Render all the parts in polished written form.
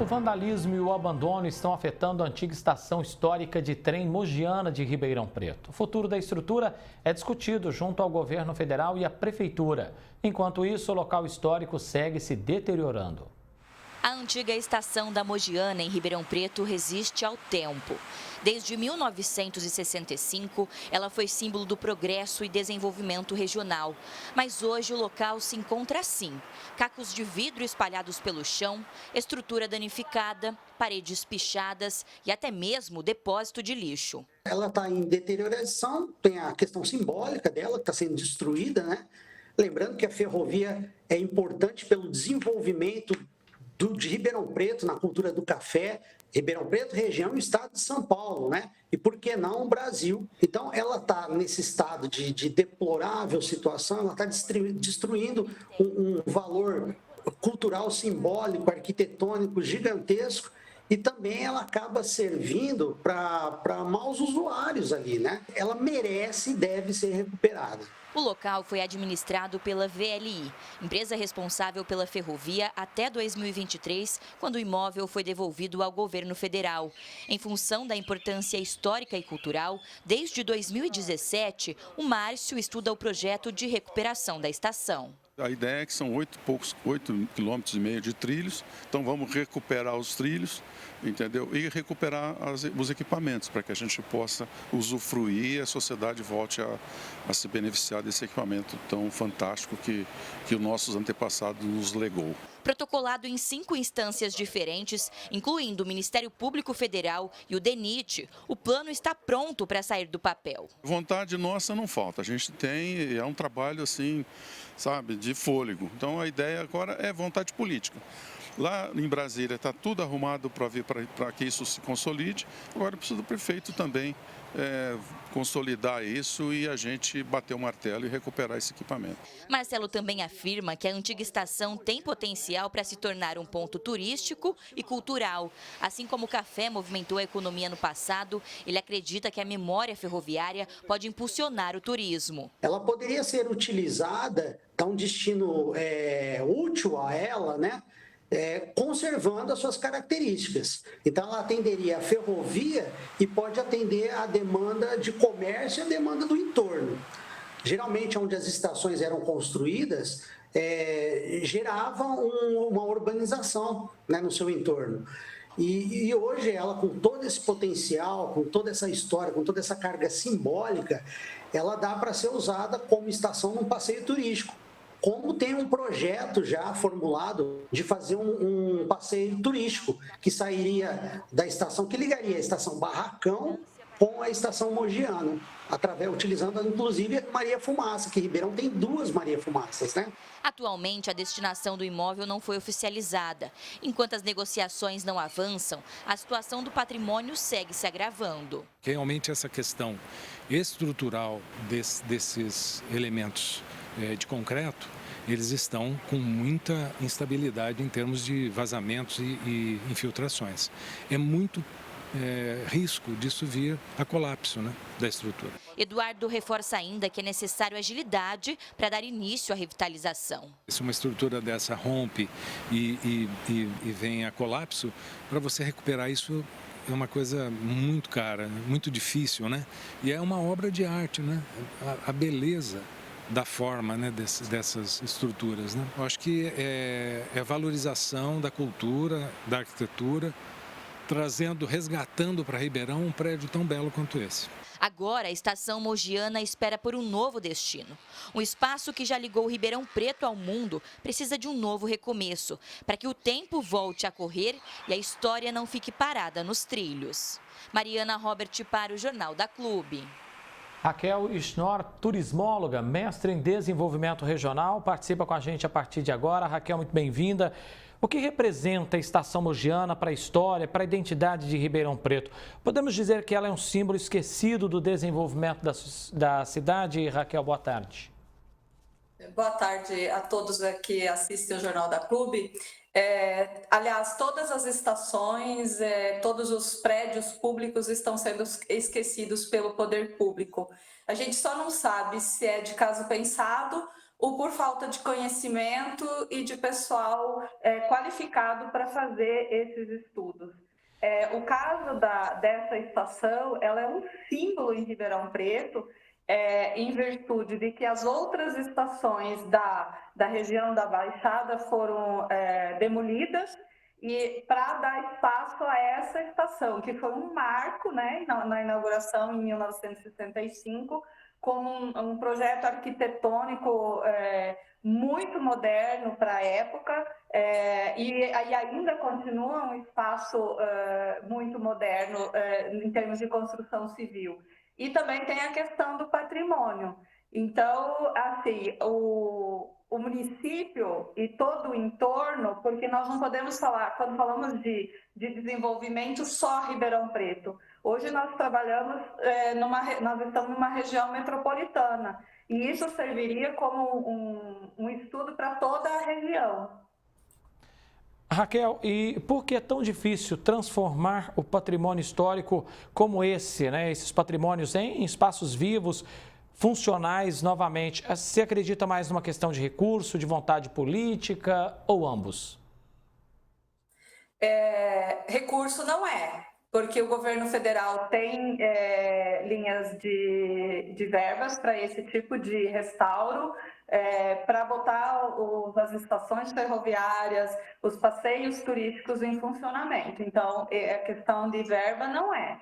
O vandalismo e o abandono estão afetando a antiga estação histórica de trem Mogiana de Ribeirão Preto. O futuro da estrutura é discutido junto ao governo federal e à prefeitura. Enquanto isso, o local histórico segue se deteriorando. A antiga estação da Mogiana, em Ribeirão Preto, resiste ao tempo. Desde 1965, ela foi símbolo do progresso e desenvolvimento regional. Mas hoje o local se encontra assim: cacos de vidro espalhados pelo chão, estrutura danificada, paredes pichadas e até mesmo depósito de lixo. Ela está em deterioração, tem a questão simbólica dela, que está sendo destruída, né? Lembrando que a ferrovia é importante pelo desenvolvimento de Ribeirão Preto, na cultura do café, Ribeirão Preto, região e estado de São Paulo, né? E por que não o Brasil? Então, ela está nesse estado de deplorável situação, ela está destruindo um valor cultural, simbólico, arquitetônico gigantesco, e também ela acaba servindo para maus usuários ali, né? Ela merece e deve ser recuperada. O local foi administrado pela VLI, empresa responsável pela ferrovia, até 2023, quando o imóvel foi devolvido ao governo federal. Em função da importância histórica e cultural, desde 2017, o Márcio estuda o projeto de recuperação da estação. A ideia é que são 8,5 km de trilhos, então vamos recuperar os trilhos, entendeu? E recuperar os equipamentos para que a gente possa usufruir e a sociedade volte a se beneficiar desse equipamento tão fantástico que os nossos antepassados nos legou. Protocolado em 5 instâncias diferentes, incluindo o Ministério Público Federal e o DENIT, o plano está pronto para sair do papel. Vontade nossa não falta, a gente tem, é um trabalho assim, sabe, de fôlego. Então a ideia agora é vontade política. Lá em Brasília está tudo arrumado para que isso se consolide, agora precisa do prefeito também consolidar isso e a gente bater o martelo e recuperar esse equipamento. Marcelo também afirma que a antiga estação tem potencial para se tornar um ponto turístico e cultural. Assim como o café movimentou a economia no passado, ele acredita que a memória ferroviária pode impulsionar o turismo. Ela poderia ser utilizada, dar um destino útil a ela, né? Conservando as suas características. Então, ela atenderia a ferrovia e pode atender a demanda de comércio e a demanda do entorno. Geralmente, onde as estações eram construídas, gerava uma urbanização, né, no seu entorno. E hoje, ela, com todo esse potencial, com toda essa história, com toda essa carga simbólica, ela dá para ser usada como estação num passeio turístico. Como tem um projeto já formulado de fazer um passeio turístico que sairia da estação, que ligaria a estação Barracão com a estação Mogiana, utilizando inclusive a Maria Fumaça, que Ribeirão tem 2 Maria Fumaças, né? Atualmente, a destinação do imóvel não foi oficializada. Enquanto as negociações não avançam, a situação do patrimônio segue se agravando. Realmente essa questão estrutural desses elementos de concreto, eles estão com muita instabilidade em termos de vazamentos e infiltrações. É muito risco disso vir a colapso, né, da estrutura. Eduardo reforça ainda que é necessário agilidade para dar início à revitalização. Se uma estrutura dessa rompe e vem a colapso, para você recuperar isso é uma coisa muito cara, muito difícil, né? E é uma obra de arte, né? A beleza da forma, né, dessas estruturas, né? Eu acho que é a valorização da cultura, da arquitetura, resgatando para Ribeirão um prédio tão belo quanto esse. Agora, a estação Mogiana espera por um novo destino. Um espaço que já ligou Ribeirão Preto ao mundo precisa de um novo recomeço, para que o tempo volte a correr e a história não fique parada nos trilhos. Mariana Robert para o Jornal da Clube. Raquel Schnorr, turismóloga, mestre em desenvolvimento regional, participa com a gente a partir de agora. Raquel, muito bem-vinda. O que representa a Estação Mogiana para a história, para a identidade de Ribeirão Preto? Podemos dizer que ela é um símbolo esquecido do desenvolvimento da cidade? Raquel, boa tarde. Boa tarde a todos que assistem o Jornal da Clube. Aliás, todas as estações, todos os prédios públicos estão sendo esquecidos pelo poder público. A gente só não sabe se é de caso pensado ou por falta de conhecimento e de pessoal qualificado para fazer esses estudos. O caso dessa estação, ela é um símbolo em Ribeirão Preto, em virtude de que as outras estações da região da Baixada foram demolidas, e para dar espaço a essa estação, que foi um marco, né, na inauguração em 1965, como um projeto arquitetônico muito moderno para a época, e ainda continua um espaço muito moderno em termos de construção civil. E também tem a questão do patrimônio. Então, assim, o município e todo o entorno, porque nós não podemos falar, quando falamos de desenvolvimento, só Ribeirão Preto. Hoje nós trabalhamos, nós estamos numa região metropolitana, e isso serviria como um estudo para toda a região. Raquel, e por que é tão difícil transformar o patrimônio histórico como esse, né? Esses patrimônios em espaços vivos, funcionais novamente? Você acredita mais numa questão de recurso, de vontade política ou ambos? Recurso não é, porque o governo federal tem linhas de verbas para esse tipo de restauro, para botar as estações ferroviárias, os passeios turísticos em funcionamento. Então, a questão de verba não é.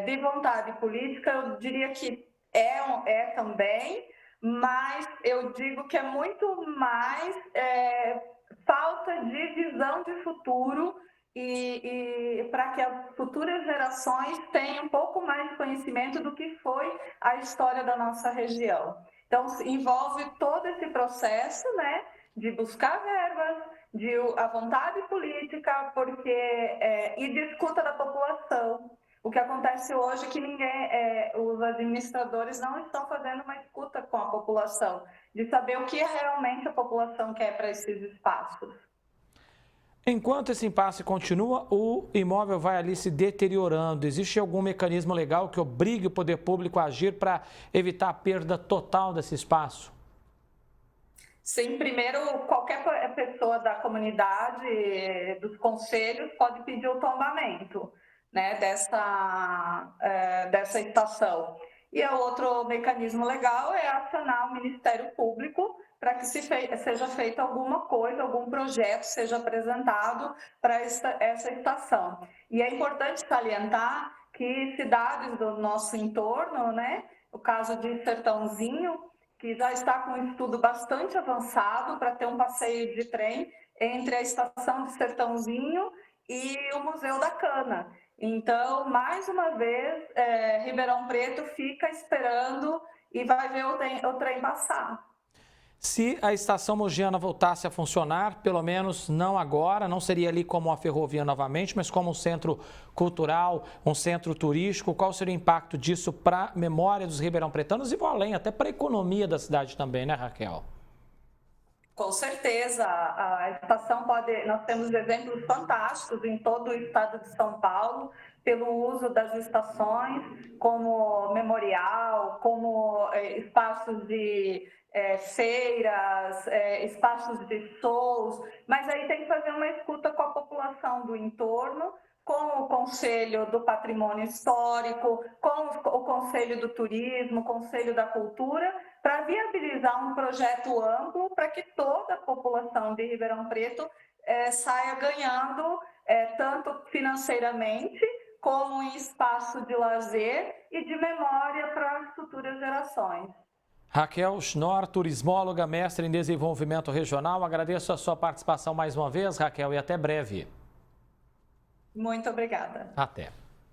De vontade política, eu diria que é também, mas eu digo que é muito mais falta de visão de futuro, e para que as futuras gerações tenham um pouco mais de conhecimento do que foi a história da nossa região. Então, envolve todo esse processo, né, de buscar verbas, a vontade política, e de escuta da população. O que acontece hoje é que os administradores não estão fazendo uma escuta com a população, de saber o que realmente a população quer para esses espaços. Enquanto esse impasse continua, o imóvel vai ali se deteriorando. Existe algum mecanismo legal que obrigue o poder público a agir para evitar a perda total desse espaço? Sim, primeiro, qualquer pessoa da comunidade, dos conselhos, pode pedir o tombamento, né, dessa estação. E o outro mecanismo legal é acionar o Ministério Público para que seja feita alguma coisa, algum projeto seja apresentado para essa estação. E é importante salientar que cidades do nosso entorno, né, o caso de Sertãozinho, que já está com um estudo bastante avançado para ter um passeio de trem entre a estação de Sertãozinho e o Museu da Cana. Então, mais uma vez, Ribeirão Preto fica esperando e vai ver o trem passar. Se a estação mogiana voltasse a funcionar, pelo menos não agora, não seria ali como uma ferrovia novamente, mas como um centro cultural, um centro turístico, qual seria o impacto disso para a memória dos ribeirão-pretanos e vou além, até para a economia da cidade também, né, Raquel? Com certeza, a estação nós temos exemplos fantásticos em todo o estado de São Paulo, pelo uso das estações como memorial, como espaços de feiras, espaços de shows, mas aí tem que fazer uma escuta com a população do entorno, com o Conselho do Patrimônio Histórico, com o Conselho do Turismo, o Conselho da Cultura, para viabilizar um projeto amplo para que toda a população de Ribeirão Preto saia ganhando, tanto financeiramente, como em espaço de lazer e de memória para as futuras gerações. Raquel Schnorr, turismóloga, mestre em desenvolvimento regional. Agradeço a sua participação mais uma vez, Raquel, e até breve. Muito obrigada. Até.